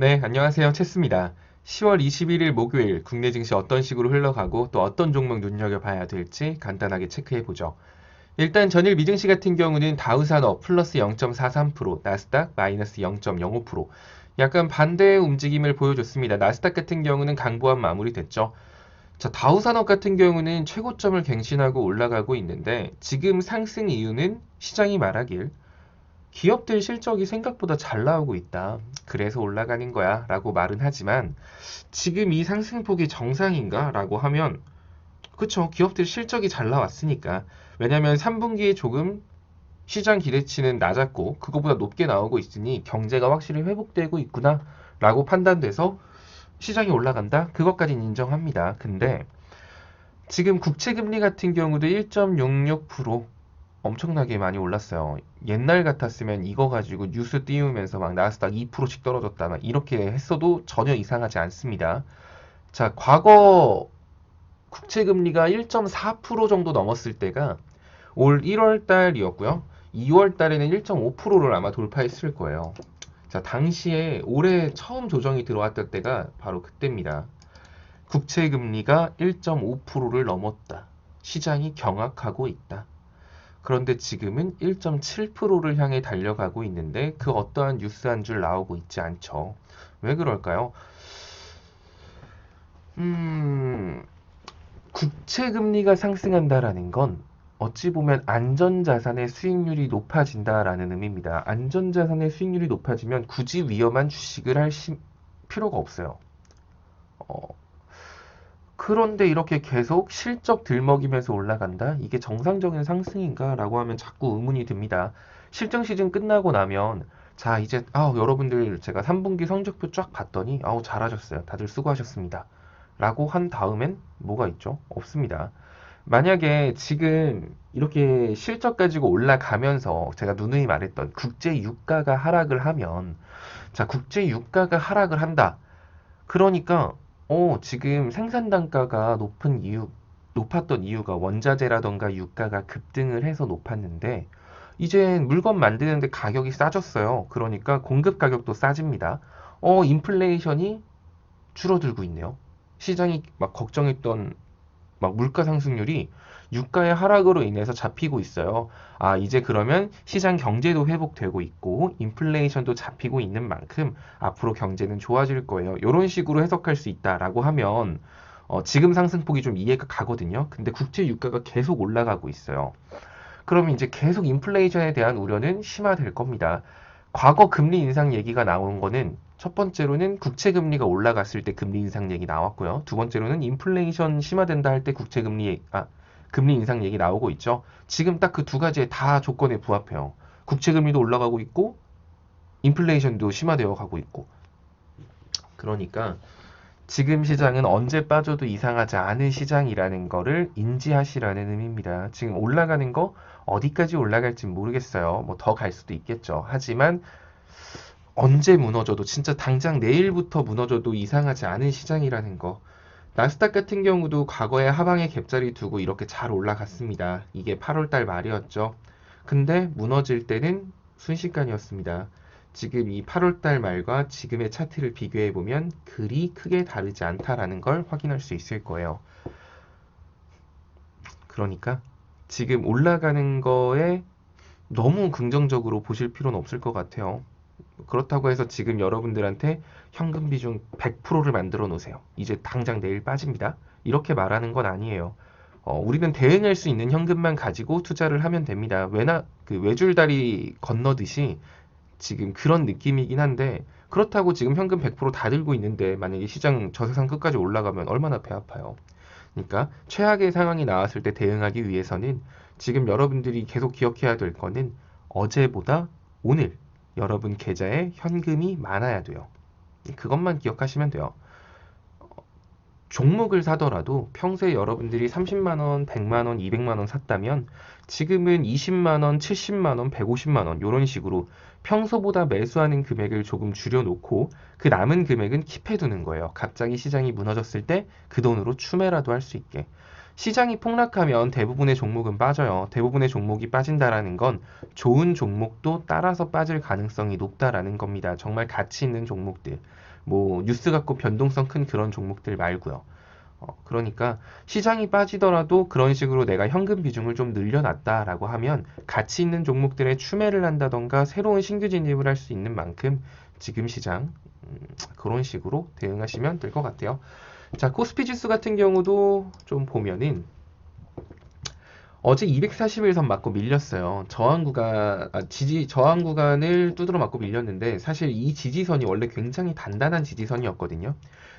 네, 안녕하세요. 체스입니다. 10월 21일 목요일 국내 증시 어떤 식으로 흘러가고 또 어떤 종목 눈여겨봐야 될지 간단하게 체크해보죠. 일단 전일 미증시 같은 경우는 다우산업 플러스 0.43%, 나스닥 마이너스 0.05%, 약간 반대의 움직임을 보여줬습니다. 나스닥 같은 경우는 강보합 마무리됐죠. 자, 다우산업 같은 경우는 최고점을 갱신하고 올라가고 있는데 지금 상승 이유는 시장이 말하길 기업들 실적이 생각보다 잘 나오고 있다. 그래서 올라가는 거야. 라고 말은 하지만 지금 이 상승폭이 정상인가? 라고 하면 그쵸. 기업들 실적이 잘 나왔으니까. 왜냐면 3분기에 조금 시장 기대치는 낮았고 그거보다 높게 나오고 있으니 경제가 확실히 회복되고 있구나. 라고 판단돼서 시장이 올라간다? 그것까지는 인정합니다. 근데 지금 국채금리 같은 경우도 1.66% 엄청나게 많이 올랐어요. 옛날 같았으면 이거 가지고 뉴스 띄우면서 막 나스닥 2%씩 떨어졌다 막 이렇게 했어도 전혀 이상하지 않습니다. 자, 과거 국채금리가 1.4% 정도 넘었을 때가 올 1월 달이었고요. 2월 달에는 1.5%를 아마 돌파했을 거예요. 자, 당시에 올해 처음 조정이 들어왔던 때가 바로 그때입니다. 국채금리가 1.5%를 넘었다. 시장이 경악하고 있다. 그런데 지금은 1.7%를 향해 달려가고 있는데 그 어떠한 뉴스 한 줄 나오고 있지 않죠. 왜 그럴까요? 음, 국채 금리가 상승한다라는 건 어찌 보면 안전자산의 수익률이 높아진다라는 의미입니다. 안전자산의 수익률이 높아지면 굳이 위험한 주식을 할 필요가 없어요. 어, 그런데 이렇게 계속 실적 들먹이면서 올라간다? 이게 정상적인 상승인가? 라고 하면 자꾸 의문이 듭니다. 실정 시즌 끝나고 나면 자 이제 여러분들 제가 3분기 성적표 쫙 봤더니 잘하셨어요. 다들 수고하셨습니다. 라고 한 다음엔 뭐가 있죠? 없습니다. 만약에 지금 이렇게 실적 가지고 올라가면서 제가 누누이 말했던 국제 유가가 하락을 하면 자 국제 유가가 하락을 한다. 그러니까 지금 생산 단가가 높았던 이유가 원자재라던가 유가가 급등을 해서 높았는데 이제 물건 만드는데 가격이 싸졌어요. 그러니까 공급 가격도 싸집니다. 인플레이션이 줄어들고 있네요. 시장이 막 걱정했던 막 물가 상승률이 유가의 하락으로 인해서 잡히고 있어요. 이제 그러면 시장 경제도 회복되고 있고 인플레이션도 잡히고 있는 만큼 앞으로 경제는 좋아질 거예요. 이런 식으로 해석할 수 있다라고 하면 지금 상승폭이 좀 이해가 가거든요. 근데 국제 유가가 계속 올라가고 있어요. 그러면 이제 계속 인플레이션에 대한 우려는 심화될 겁니다. 과거 금리 인상 얘기가 나온 거는 첫 번째로는 국채 금리가 올라갔을 때 금리 인상 얘기 나왔고요. 두 번째로는 인플레이션 심화된다 할 때 금리 인상 얘기 나오고 있죠. 지금 딱 그 두 가지의 다 조건에 부합해요. 국채 금리도 올라가고 있고 인플레이션도 심화되어 가고 있고. 그러니까 지금 시장은 언제 빠져도 이상하지 않은 시장이라는 거를 인지하시라는 의미입니다. 지금 올라가는 거 어디까지 올라갈지 모르겠어요. 뭐 더 갈 수도 있겠죠. 하지만 언제 무너져도 진짜 당장 내일부터 무너져도 이상하지 않은 시장이라는 거. 나스닥 같은 경우도 과거에 하방에 갭자리 두고 이렇게 잘 올라갔습니다. 이게 8월 달 말이었죠. 근데 무너질 때는 순식간이었습니다. 지금 이 8월 달 말과 지금의 차트를 비교해 보면 그리 크게 다르지 않다라는 걸 확인할 수 있을 거예요. 그러니까 지금 올라가는 거에 너무 긍정적으로 보실 필요는 없을 것 같아요. 그렇다고 해서 지금 여러분들한테 현금 비중 100%를 만들어 놓으세요. 이제 당장 내일 빠집니다. 이렇게 말하는 건 아니에요. 우리는 대응할 수 있는 현금만 가지고 투자를 하면 됩니다. 그 외줄다리 건너듯이 지금 그런 느낌이긴 한데 그렇다고 지금 현금 100%다 들고 있는데 만약에 시장 저 세상 끝까지 올라가면 얼마나 배 아파요. 그러니까 최악의 상황이 나왔을 때 대응하기 위해서는 지금 여러분들이 계속 기억해야 될 거는 어제보다 오늘 여러분 계좌에 현금이 많아야 돼요. 그것만 기억하시면 돼요. 종목을 사더라도 평소에 여러분들이 30만 원, 100만 원, 200만 원 샀다면 지금은 20만 원, 70만 원, 150만 원 이런 식으로 평소보다 매수하는 금액을 조금 줄여놓고 그 남은 금액은 킵해 두는 거예요. 갑자기 시장이 무너졌을 때 그 돈으로 추매라도 할 수 있게. 시장이 폭락하면 대부분의 종목은 빠져요. 대부분의 종목이 빠진다라는 건 좋은 종목도 따라서 빠질 가능성이 높다라는 겁니다. 정말 가치 있는 종목들. 뭐 뉴스 갖고 변동성 큰 그런 종목들 말고요. 그러니까 시장이 빠지더라도 그런 식으로 내가 현금 비중을 좀 늘려놨다라고 하면 가치 있는 종목들에 추매를 한다던가 새로운 신규 진입을 할 수 있는 만큼 지금 시장 그런 식으로 대응하시면 될 것 같아요. 자, 코스피 지수 같은 경우도 좀 보면은 어제 241선 맞고 밀렸어요. 저항 구간을 두드러 맞고 밀렸는데 사실 이 지지선이 원래 굉장히 단단한 지지선이었거든요.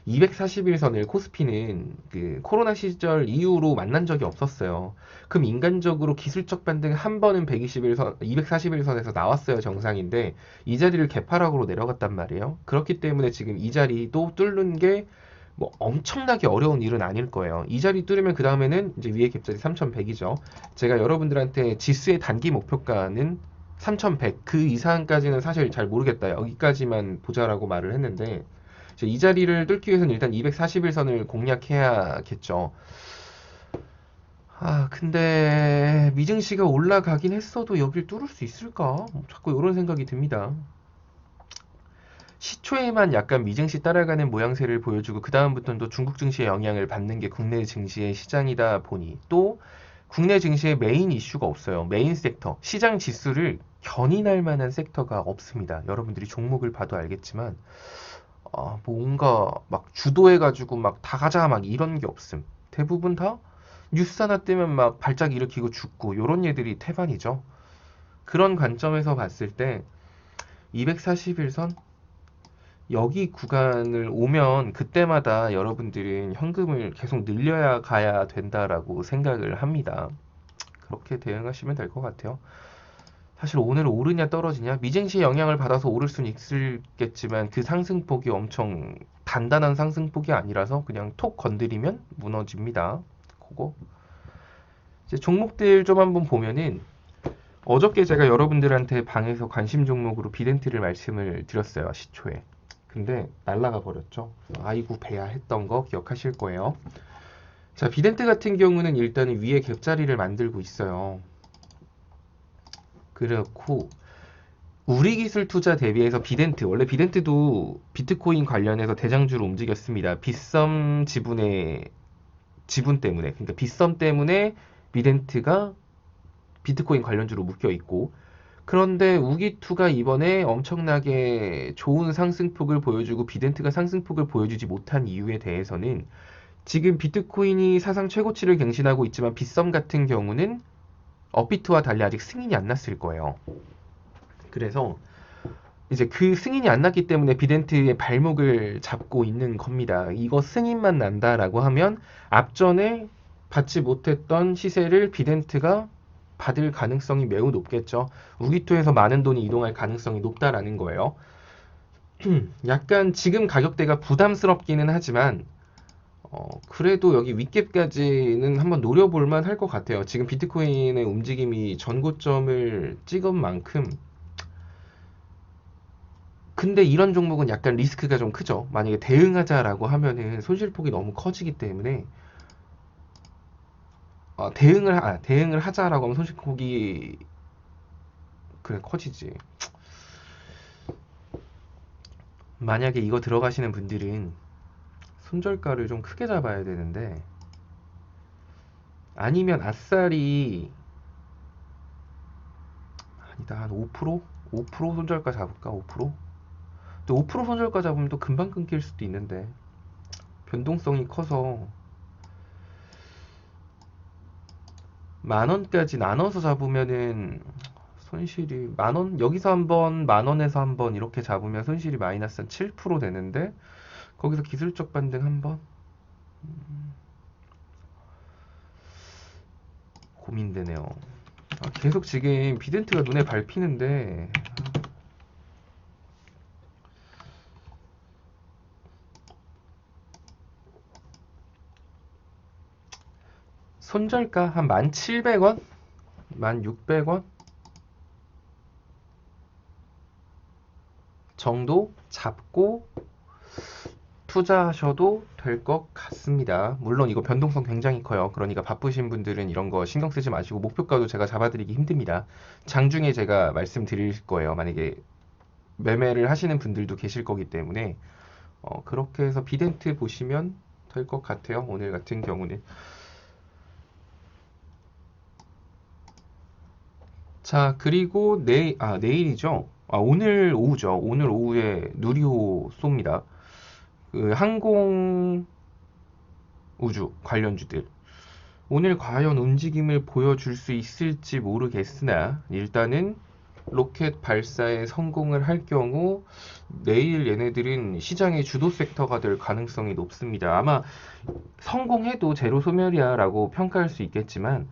241선을 코스피는 그 코로나 시절 이후로 만난 적이 없었어요. 그럼 인간적으로 기술적 반등 한 번은 241선에서 나왔어요. 정상인데 이 자리를 개파락으로 내려갔단 말이에요. 그렇기 때문에 지금 이 자리도 뚫는 게 뭐 엄청나게 어려운 일은 아닐 거예요. 이 자리 뚫으면 그 다음에는 이제 위에 갭자리 3100이죠. 제가 여러분들한테 지수의 단기 목표가는 3100, 그 이상까지는 사실 잘 모르겠다. 여기까지만 보자라고 말을 했는데 이제 이 자리를 뚫기 위해서는 일단 241선을 공략해야겠죠. 근데 미증시가 올라가긴 했어도 여길 뚫을 수 있을까? 자꾸 이런 생각이 듭니다. 시초에만 약간 미증시 따라가는 모양새를 보여주고 그 다음부터는 또 중국 증시의 영향을 받는 게 국내 증시의 시장이다 보니 또 국내 증시의 메인 이슈가 없어요. 메인 섹터, 시장 지수를 견인할 만한 섹터가 없습니다. 여러분들이 종목을 봐도 알겠지만 뭔가 막 주도해가지고 막 다 가자 막 이런 게 없음. 대부분 다 뉴스 하나 뜨면 막 발작 일으키고 죽고 요런 얘들이 태반이죠. 그런 관점에서 봤을 때 241선 여기 구간을 오면 그때마다 여러분들은 현금을 계속 늘려야 가야 된다라고 생각을 합니다. 그렇게 대응하시면 될 것 같아요. 사실 오늘 오르냐 떨어지냐 미증시의 영향을 받아서 오를 수는 있겠지만 그 상승폭이 엄청 단단한 상승폭이 아니라서 그냥 톡 건드리면 무너집니다. 그거 이제 종목들 좀 한번 보면은 어저께 제가 여러분들한테 방에서 관심 종목으로 비덴트를 말씀을 드렸어요. 시초에. 근데 날라가 버렸죠. 아이고 배야 했던 거 기억하실 거예요. 자, 비덴트 같은 경우는 일단은 위에 갭자리를 만들고 있어요. 그렇고 우리 기술 투자 대비해서 비덴트, 원래 비덴트도 비트코인 관련해서 대장주로 움직였습니다. 빗썸 지분 때문에, 그러니까 빗썸 때문에 비덴트가 비트코인 관련주로 묶여 있고, 그런데 우기투가 이번에 엄청나게 좋은 상승폭을 보여주고 비덴트가 상승폭을 보여주지 못한 이유에 대해서는 지금 비트코인이 사상 최고치를 갱신하고 있지만 빗썸 같은 경우는 업비트와 달리 아직 승인이 안 났을 거예요. 그래서 이제 그 승인이 안 났기 때문에 비덴트의 발목을 잡고 있는 겁니다. 이거 승인만 난다라고 하면 앞전에 받지 못했던 시세를 비덴트가 받을 가능성이 매우 높겠죠. 우기투에서 많은 돈이 이동할 가능성이 높다라는 거예요. 약간 지금 가격대가 부담스럽기는 하지만 그래도 여기 윗갭까지는 한번 노려볼만 할 것 같아요. 지금 비트코인의 움직임이 전고점을 찍은 만큼 근데 이런 종목은 약간 리스크가 좀 크죠. 만약에 대응하자라고 하면은 손실폭이 너무 커지기 때문에 대응을 하자라고 하면 손실폭이 그래 커지지. 만약에 이거 들어가시는 분들은 손절가를 좀 크게 잡아야 되는데 아니면 아싸리 아니다 한 5%? 5% 손절가 잡을까? 5%? 또 5% 손절가 잡으면 또 금방 끊길 수도 있는데 변동성이 커서 10,000원까지 나눠서 잡으면은 손실이 만원 여기서 한번 만원에서 한번 이렇게 잡으면 손실이 마이너스 한 7% 되는데 거기서 기술적 반등 한번 고민되네요. 계속 지금 비덴트가 눈에 밟히는데 손절가 한 1,700원? 1,600원? 정도 잡고 투자하셔도 될 것 같습니다. 물론 이거 변동성 굉장히 커요. 그러니까 바쁘신 분들은 이런 거 신경 쓰지 마시고 목표가도 제가 잡아드리기 힘듭니다. 장중에 제가 말씀드릴 거예요. 만약에 매매를 하시는 분들도 계실 거기 때문에 그렇게 해서 비덴트 보시면 될 것 같아요. 오늘 같은 경우는. 자, 그리고 내일이죠. 오늘 오후죠. 오늘 오후에 누리호 쏩니다. 그 항공 우주 관련주들. 오늘 과연 움직임을 보여줄 수 있을지 모르겠으나, 일단은 로켓 발사에 성공을 할 경우, 내일 얘네들은 시장의 주도 섹터가 될 가능성이 높습니다. 아마 성공해도 제로 소멸이야 라고 평가할 수 있겠지만,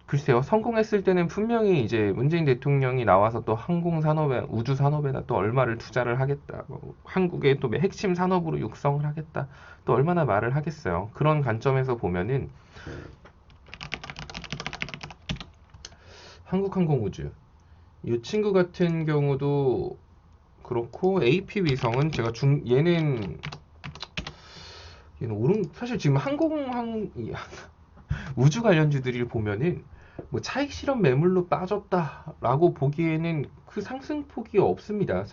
글쎄요, 성공했을 때는 분명히 이제 문재인 대통령이 나와서 또 항공산업에, 우주산업에다 또 얼마를 투자를 하겠다. 한국의 또 핵심 산업으로 육성을 하겠다. 또 얼마나 말을 하겠어요. 그런 관점에서 보면은, 한국항공우주. 이 친구 같은 경우도 그렇고, AP 위성은 제가 얘는 사실 지금 우주 관련주들을 보면은 뭐 차익 실험 매물로 빠졌다라고 보기에는 그 상승폭이 없습니다.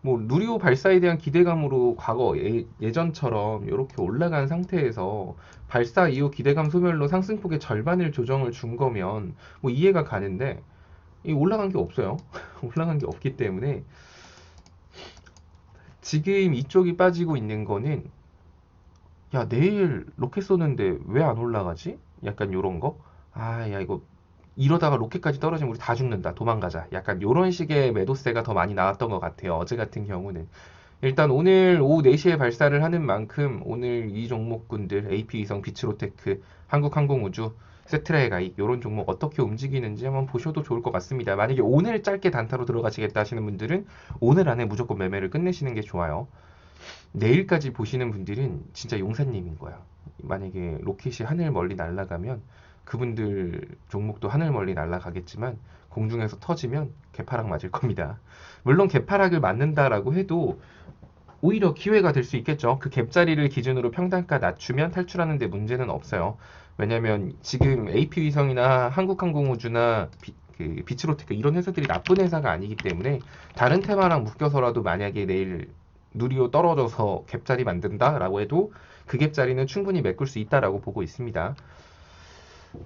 뭐 누리호 발사에 대한 기대감으로 과거 예전처럼 이렇게 올라간 상태에서 발사 이후 기대감 소멸로 상승폭의 절반을 조정을 준 거면 뭐 이해가 가는데, 이 올라간 게 없어요. 올라간 게 없기 때문에 지금 이쪽이 빠지고 있는 거는, 야, 내일 로켓 쏘는데 왜 안 올라가지? 약간 요런 거. 야, 이거 이러다가 로켓까지 떨어지면 우리 다 죽는다. 도망가자. 약간 요런 식의 매도세가 더 많이 나왔던 것 같아요. 어제 같은 경우는. 일단 오늘 오후 4시에 발사를 하는 만큼 오늘 이 종목군들, AP위성, 비츠로테크, 한국항공우주, 세트라에가이 요런 종목 어떻게 움직이는지 한번 보셔도 좋을 것 같습니다. 만약에 오늘 짧게 단타로 들어가시겠다 하시는 분들은 오늘 안에 무조건 매매를 끝내시는 게 좋아요. 내일까지 보시는 분들은 진짜 용사님인 거야. 만약에 로켓이 하늘 멀리 날아가면 그분들 종목도 하늘 멀리 날아가겠지만 공중에서 터지면 개파락 맞을 겁니다. 물론 개파락을 맞는다라고 해도 오히려 기회가 될 수 있겠죠. 그 갭자리를 기준으로 평단가 낮추면 탈출하는 데 문제는 없어요. 왜냐면 지금 AP위성이나 한국항공우주나 그 비츠로테크 이런 회사들이 나쁜 회사가 아니기 때문에 다른 테마랑 묶여서라도 만약에 내일 누리호 떨어져서 갭자리 만든다라고 해도 그 갭자리는 충분히 메꿀 수 있다라고 보고 있습니다.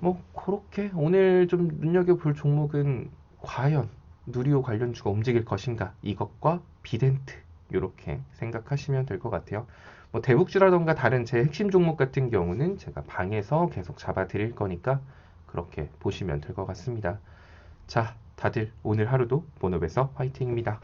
뭐 그렇게 오늘 좀 눈여겨볼 종목은 과연 누리호 관련주가 움직일 것인가, 이것과 비덴트 이렇게 생각하시면 될 것 같아요. 뭐 대북주라던가 다른 제 핵심 종목 같은 경우는 제가 방에서 계속 잡아 드릴 거니까 그렇게 보시면 될 것 같습니다. 자, 다들 오늘 하루도 본업에서 화이팅입니다.